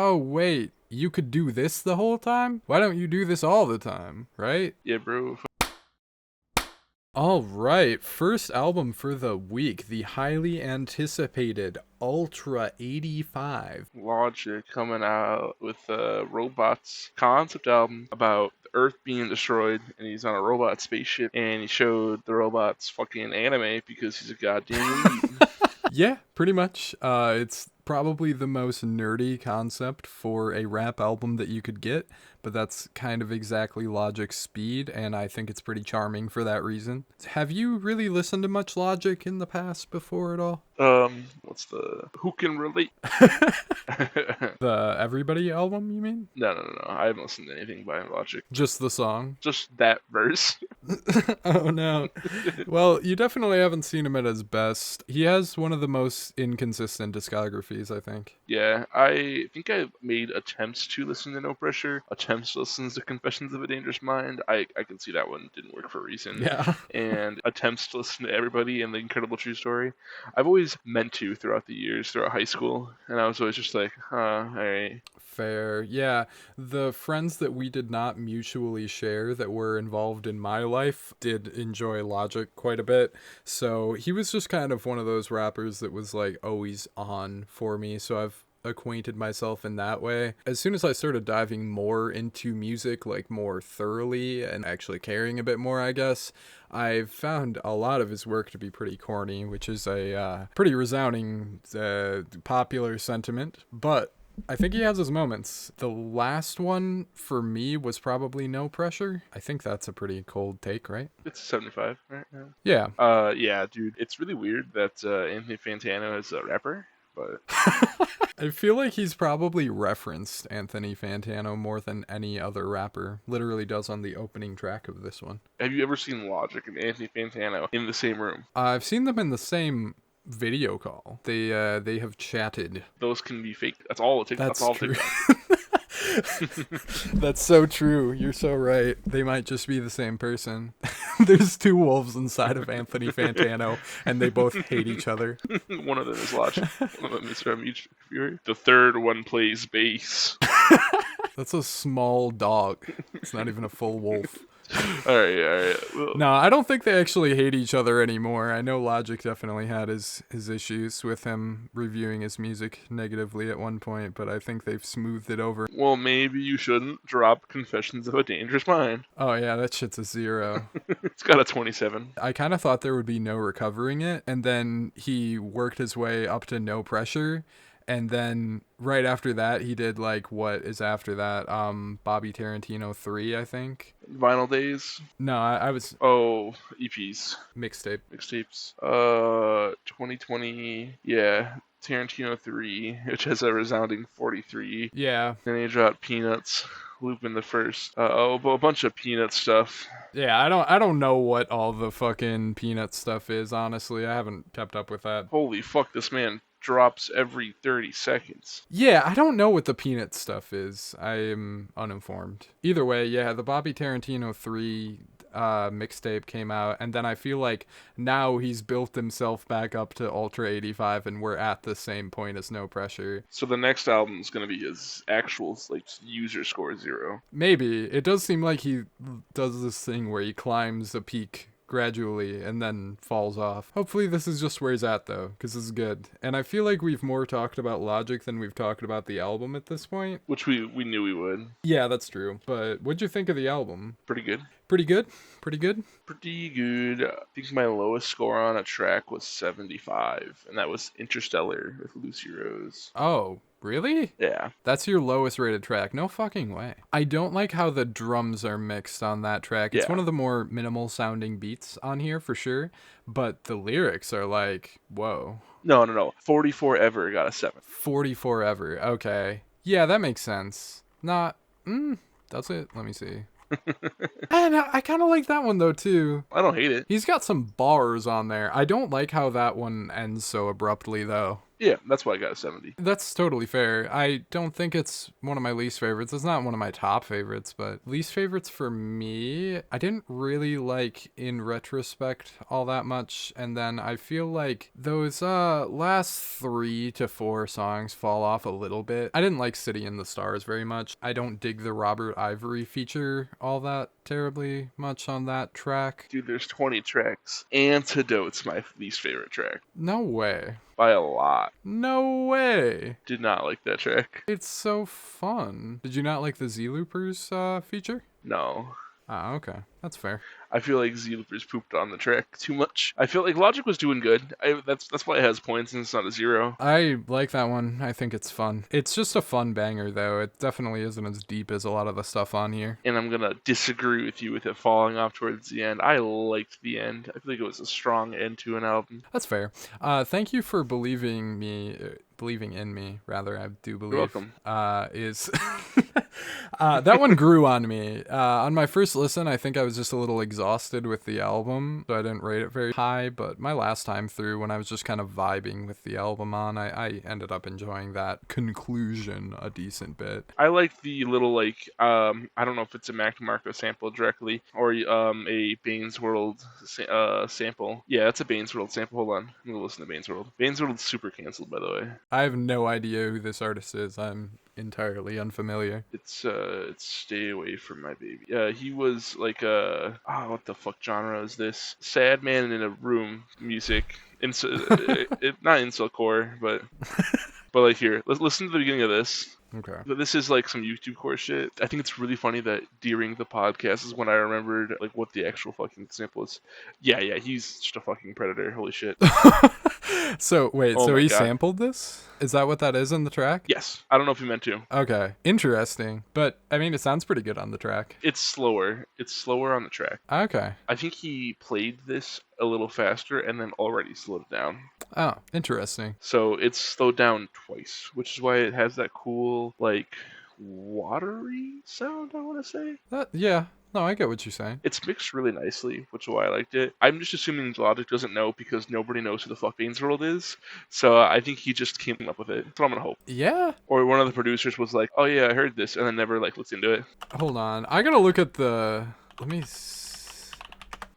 oh, wait, you could do this the whole time? Why don't you do this all the time, right? Yeah, bro. All right, first album for the week, the highly anticipated Ultra 85. Logic coming out with a robots concept album about the Earth being destroyed, and he's on a robot spaceship, and he showed the robots fucking anime because he's a goddamn weeb. Yeah, pretty much. It's probably the most nerdy concept for a rap album that you could get, but that's kind of exactly Logic's speed, and I think it's pretty charming for that reason. Have you really listened to much Logic in the past before at all? What's the who can relate? The Everybody album, you mean? No. I haven't listened to anything by Logic. Just the song? Just that verse. Oh no. Well, you definitely haven't seen him at his best. He has one of the most inconsistent discographies, I think. Yeah, I think I made attempts to listen to No Pressure, attempts to listen to Confessions of a Dangerous Mind. I can see that one didn't work for a reason. Yeah. And attempts to listen to Everybody and The Incredible True Story. I've always meant to throughout the years, throughout high school, and I was always just like, alright. Fair. Yeah. The friends that we did not mutually share that were involved in my life did enjoy Logic quite a bit. So he was just kind of one of those rappers that was like always on for me. So I've acquainted myself in that way. As soon as I started diving more into music, like more thoroughly and actually caring a bit more, I guess, I've found a lot of his work to be pretty corny, which is a pretty resounding popular sentiment. But I think he has his moments. The last one for me was probably No Pressure. I think that's a pretty cold take, right? It's 75, right? Yeah. Yeah, dude. It's really weird that Anthony Fantano is a rapper, but I feel like he's probably referenced Anthony Fantano more than any other rapper. Literally does on the opening track of this one. have you ever seen Logic and Anthony Fantano in the same room? I've seen them in the same video call. They have chatted. Those can be fake. That's all it takes. That's all true. TikTok. That's so true. You're so right. They might just be the same person. There's two wolves inside of Anthony Fantano, and they both hate each other. One of them is Logic. One of them is from each Fury. The third one plays bass. That's a small dog. It's not even a full wolf. All right. Well, No, I don't think they actually hate each other anymore. I know Logic definitely had his issues with him reviewing his music negatively at one point, but I think they've smoothed it over. well, maybe you shouldn't drop Confessions of a Dangerous Mind. Oh yeah, that shit's a 0. It's got a 27. I kind of thought there would be no recovering it, and then he worked his way up to No Pressure, and then right after that he did like what is after that, Bobby Tarantino 3, I think. Vinyl Days. No, I was Oh, EPs. mixtape. Mixtapes. 2020. Yeah. Tarantino 3, which has a resounding 43. Yeah. Then he dropped Peanuts. Lupin the First. A bunch of Peanut stuff. Yeah, I don't know what all the fucking peanut stuff is, honestly. I haven't kept up with that. Holy fuck, this man drops every 30 seconds. Yeah, I don't know what the peanut stuff is. I am uninformed. Either way, yeah, the Bobby Tarantino 3 mixtape came out, and then I feel like now he's built himself back up to Ultra 85, and we're at the same point as No Pressure. So the next album is going to be his actual like user score 0. Maybe. It does seem like he does this thing where he climbs a peak gradually and then falls off. Hopefully this is just where he's at though, because this is good. And I feel like we've more talked about Logic than we've talked about the album at this point. Which we knew we would. Yeah, that's true. But what'd you think of the album? Pretty good. Pretty good? Pretty good? Pretty good. I think my lowest score on a track was 75, and that was Interstellar with Lucy Rose. Oh, really? Yeah. That's your lowest rated track? No fucking way. I don't like how the drums are mixed on that track. It's Yeah. one of the more minimal sounding beats on here for sure, but the lyrics are like, whoa. No. 44 Ever got a 7. 44 Ever. Okay. Yeah, that makes sense. Not, that's it. Let me see. And I kind of like that one though too. I don't hate it. He's got some bars on there. I don't like how that one ends so abruptly though. Yeah, that's why I got a 70. That's totally fair. I don't think it's one of my least favorites. It's not one of my top favorites, but least favorites for me, I didn't really like in retrospect all that much. And then I feel like those last 3 to 4 songs fall off a little bit. I didn't like City in the Stars very much. I don't dig the Robert Ivory feature all that terribly much on that track. Dude, there's 20 tracks. Antidote's my least favorite track. No way. By a lot. No way. Did not like that track. It's so fun. Did you not like the Z-Loopers feature? No. Ah, okay. That's fair. I feel like Z-Loopers pooped on the track too much. I feel like Logic was doing good. That's why it has points and it's not a 0. I like that one. I think it's fun. It's just a fun banger, though. It definitely isn't as deep as a lot of the stuff on here. And I'm gonna disagree with you with it falling off towards the end. I liked the end. I feel like it was a strong end to an album. That's fair. Thank you for believing in me, rather, I do believe. You're welcome. That one grew on me. On my first listen, I think I was just a little exhausted with the album, so I didn't rate it very high, but my last time through, when I was just kind of vibing with the album on, I ended up enjoying that conclusion a decent bit. I like the little, I don't know if it's a Mac DeMarco sample directly, or a Bane's World sample. Yeah, it's a Bane's World sample. Hold on. I'm gonna listen to Bane's World. Bane's World's super canceled, by the way. I have no idea who this artist is. I'm entirely unfamiliar. It's Stay Away From My Baby. He was like what the fuck genre is this? Sad Man in a Room music. Not insultcore, but like here, let's listen to the beginning of this. Okay. This is like some YouTube core shit. I think it's really funny that during the podcast is when I remembered like what the actual fucking sample is. Yeah, he's just a fucking predator. Holy shit. So wait, Oh so my he God. sampled this? Is that what that is in the track? Yes. I don't know if he meant to. Okay, interesting. But I mean, it sounds pretty good on the track. It's slower. It's slower on the track. Okay. I think he played this a little faster and then already slowed it down. Oh, interesting. So it's slowed down twice, which is why it has that cool, like, watery sound, I want to say. Yeah. No, I get what you're saying. It's mixed really nicely, which is why I liked it. I'm just assuming Logic doesn't know because nobody knows who the fuck Bane's World is. So I think he just came up with it. That's what I'm gonna hope. Yeah. Or one of the producers was like, "Oh yeah, I heard this," and then never like looked into it. Hold on. I gotta look at the. Let me.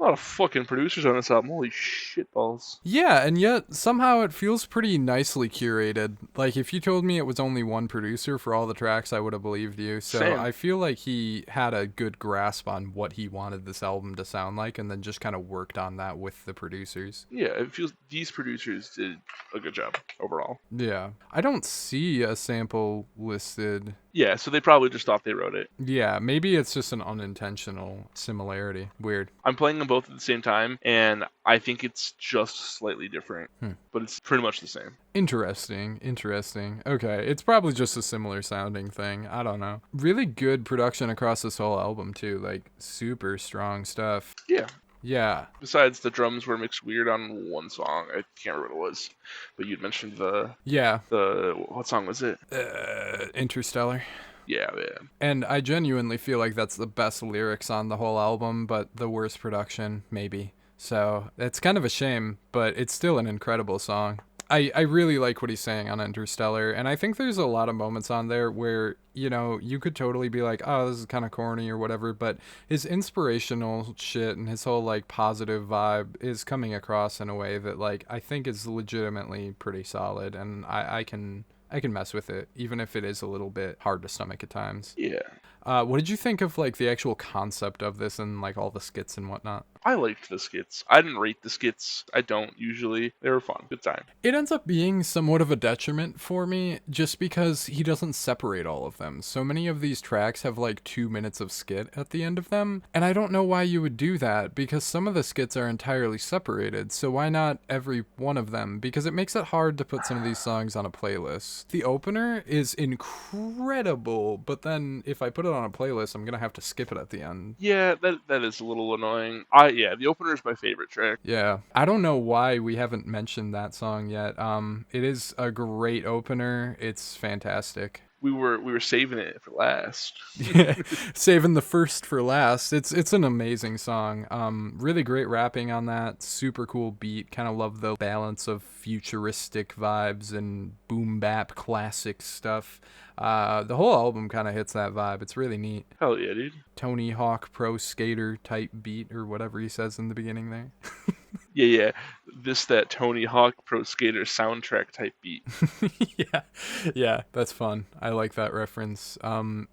A lot of fucking producers on this album. Holy shitballs. Yeah, and yet somehow it feels pretty nicely curated. Like, if you told me it was only one producer for all the tracks, I would have believed you. So Same. I feel like he had a good grasp on what he wanted this album to sound like, and then just kind of worked on that with the producers. Yeah, it feels these producers did a good job overall. Yeah. I don't see a sample listed. Yeah, so they probably just thought they wrote it. Yeah, maybe it's just an unintentional similarity. Weird. I'm playing them both at the same time, and I think it's just slightly different, but it's pretty much the same. Interesting. Okay, it's probably just a similar sounding thing. I don't know. Really good production across this whole album, too. Like, super strong stuff. Yeah. Yeah. Besides, the drums were mixed weird on one song. I can't remember what it was, but you'd mentioned Yeah. what song was it? Interstellar. Yeah. And I genuinely feel like that's the best lyrics on the whole album, but the worst production, maybe. So it's kind of a shame, but it's still an incredible song. I really like what he's saying on Interstellar, and I think there's a lot of moments on there where, you know, you could totally be like, oh, this is kind of corny or whatever, but his inspirational shit and his whole, like, positive vibe is coming across in a way that, like, I think is legitimately pretty solid, and I can mess with it, even if it is a little bit hard to stomach at times. Yeah. What did you think of, like, the actual concept of this and, like, all the skits and whatnot? I liked the skits. I didn't rate the skits. I don't usually. They were fun. Good time. It ends up being somewhat of a detriment for me just because he doesn't separate all of them. So many of these tracks have like 2 minutes of skit at the end of them. And I don't know why you would do that because some of the skits are entirely separated. So why not every one of them? Because it makes it hard to put some of these songs on a playlist. The opener is incredible, but then if I put it on a playlist, I'm going to have to skip it at the end. Yeah, that is a little annoying. Yeah, the opener is my favorite track. Yeah. I don't know why we haven't mentioned that song yet. It is a great opener. It's fantastic. we were saving it for last. Yeah, saving the first for last. It's an amazing song. Really great rapping on that. Super cool beat. Kind of love the balance of futuristic vibes and boom bap classic stuff. The whole album kind of hits that vibe. It's really neat. Hell yeah, dude. Tony Hawk Pro Skater type beat or whatever he says in the beginning there. Yeah. That Tony Hawk Pro Skater soundtrack type beat. Yeah, that's fun. I like that reference.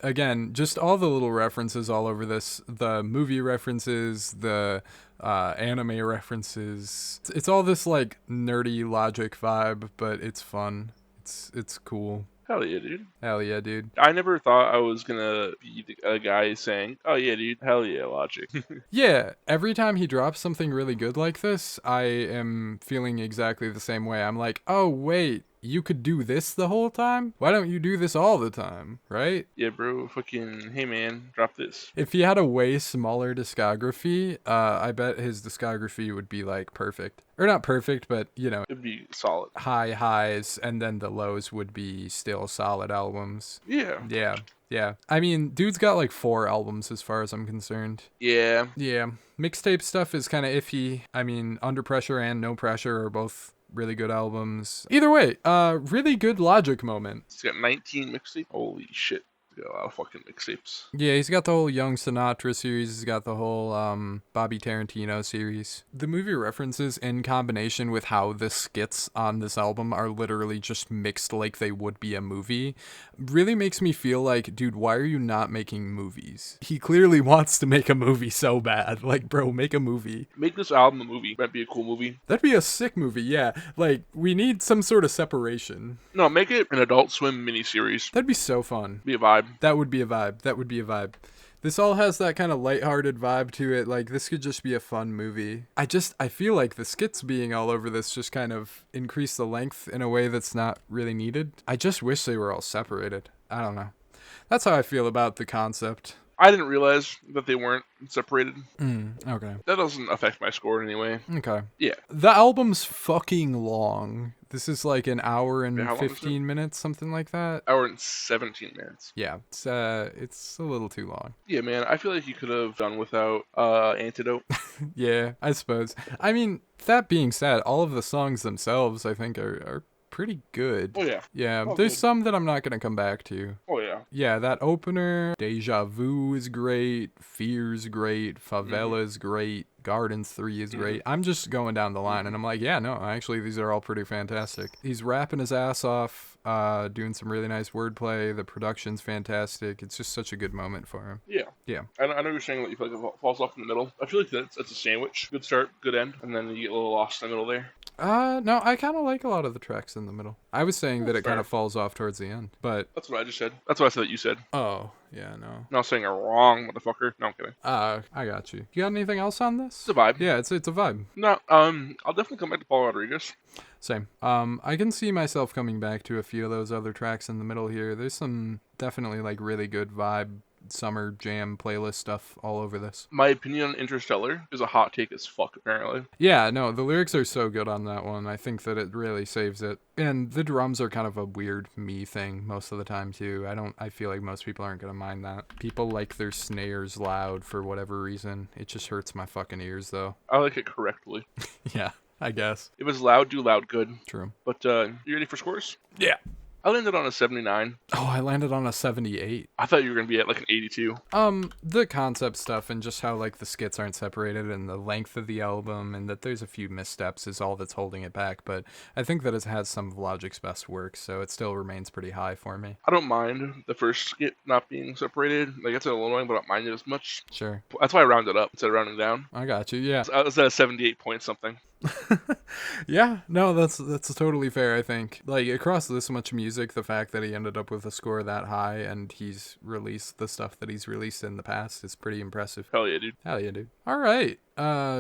Again, just all the little references all over this, the movie references, the anime references. It's all this like nerdy Logic vibe, but it's fun. It's cool. Hell yeah, dude. Hell yeah, dude. I never thought I was gonna be a guy saying, "Oh yeah, dude, hell yeah, Logic." Yeah, every time he drops something really good like this, I am feeling exactly the same way. I'm like, oh wait, you could do this the whole time? Why don't you do this all the time, right? Yeah, bro, fucking, hey man, drop this. If he had a way smaller discography, I bet his discography would be like perfect. Or not perfect, but It'd be solid. high highs and then the lows would be still solid albums. Yeah. Yeah. I mean, dude's got like 4 albums as far as I'm concerned. Yeah. Yeah. Mixtape stuff is kind of iffy. I mean, Under Pressure and No Pressure are both really good albums. Either way, really good Logic moment. He's got 19 mixtapes. Holy shit. He's got a lot of fucking mixtapes. Yeah, he's got the whole Young Sinatra series. He's got the whole Bobby Tarantino series. The movie references in combination with how the skits on this album are literally just mixed like they would be a movie really makes me feel like, dude, why are you not making movies? He clearly wants to make a movie so bad. Like, bro, make a movie. Make this album a movie. Might be a cool movie. That'd be a sick movie, yeah. Like, we need some sort of separation. No, make it an Adult Swim miniseries. That'd be so fun. Be a vibe. That would be a vibe. This all has that kind of lighthearted vibe to it. Like, this could just be a fun movie. I feel like the skits being all over this just kind of increase the length in a way that's not really needed. I just wish they were all separated. I don't know. That's how I feel about the concept. I didn't realize that they weren't separated. Okay. That doesn't affect my score in any way. Okay. Yeah. The album's fucking long. This is like an hour and Yeah, how long is it? 15 minutes, something like that. Hour and 17 minutes. Yeah, it's a little too long. Yeah, man. I feel like you could have done without Antidote. Yeah, I suppose. I mean, that being said, all of the songs themselves, I think, are pretty good. Oh, yeah. Yeah, Oh, there's good. some that I'm not going to come back to. Oh, yeah. Yeah, that opener, Deja Vu is great, Fear's great, Favela's great, Gardens 3 is great. I'm just going down the line and I'm like, yeah, no, actually these are all pretty fantastic. He's rapping his ass off, doing some really nice wordplay. The production's fantastic. It's just such a good moment for him. Yeah. Yeah. I know you're saying that you feel like it falls off in the middle. I feel like that's a sandwich. Good start, good end, and then you get a little lost in the middle there. No, I kind of like a lot of the tracks in the middle. I was saying that it kind fair. of falls off towards the end, but That's what I just said. That's what I said that you said. oh, yeah, no. I'm not saying you're wrong, motherfucker. No, I'm kidding. I got you. You got anything else on this? It's a vibe. Yeah, it's a vibe. No, I'll definitely come back to Paul Rodriguez. Same. I can see myself coming back to a few of those other tracks in the middle here. There's some definitely like really good vibe summer jam playlist stuff all over this. My opinion on Interstellar is a hot take as fuck, apparently. Yeah, no, the lyrics are so good on that one. I think that it really saves it. And the drums are kind of a weird me thing most of the time too. I feel like most people aren't going to mind that. People like their snares loud for whatever reason. It just hurts my fucking ears though. I like it correctly. Yeah, I guess. If it's loud, do loud good. True. But, you ready for scores? Yeah. I landed on a 79. Oh, I landed on a 78. I thought you were going to be at like an 82. The concept stuff and just how like the skits aren't separated and the length of the album and that there's a few missteps is all that's holding it back, but I think that it has some of Logic's best work, so it still remains pretty high for me. I don't mind the first skit not being separated. Like, it's a little annoying, but I don't mind it as much. Sure. That's why I rounded up instead of rounding down. I got you. Yeah. I was at a 78 point something. Yeah, no, that's totally fair, I think. Like, across this much music, the fact that he ended up with a score that high and he's released the stuff that he's released in the past is pretty impressive. Hell yeah, dude. Hell yeah, dude. All right.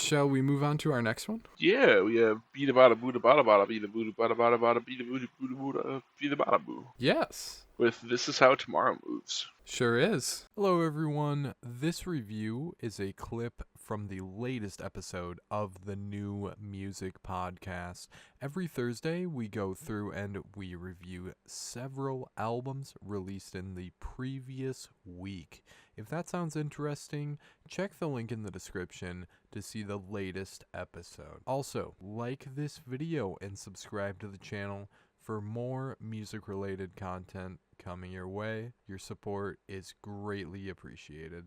Shall we move on to our next one? Yeah, we have Beat Bada Booda Bada Bada Beat Booda Bada Bada Bada Beat Booda Booda Booda Beat Bada Boo. Yes. With This Is How Tomorrow Moves. Sure is. Hello, everyone. This review is a clip from the latest episode of the New Music Podcast. Every Thursday, we go through and we review several albums released in the previous week. If that sounds interesting, check the link in the description to see the latest episode. Also, like this video and subscribe to the channel for more music-related content coming your way. Your support is greatly appreciated.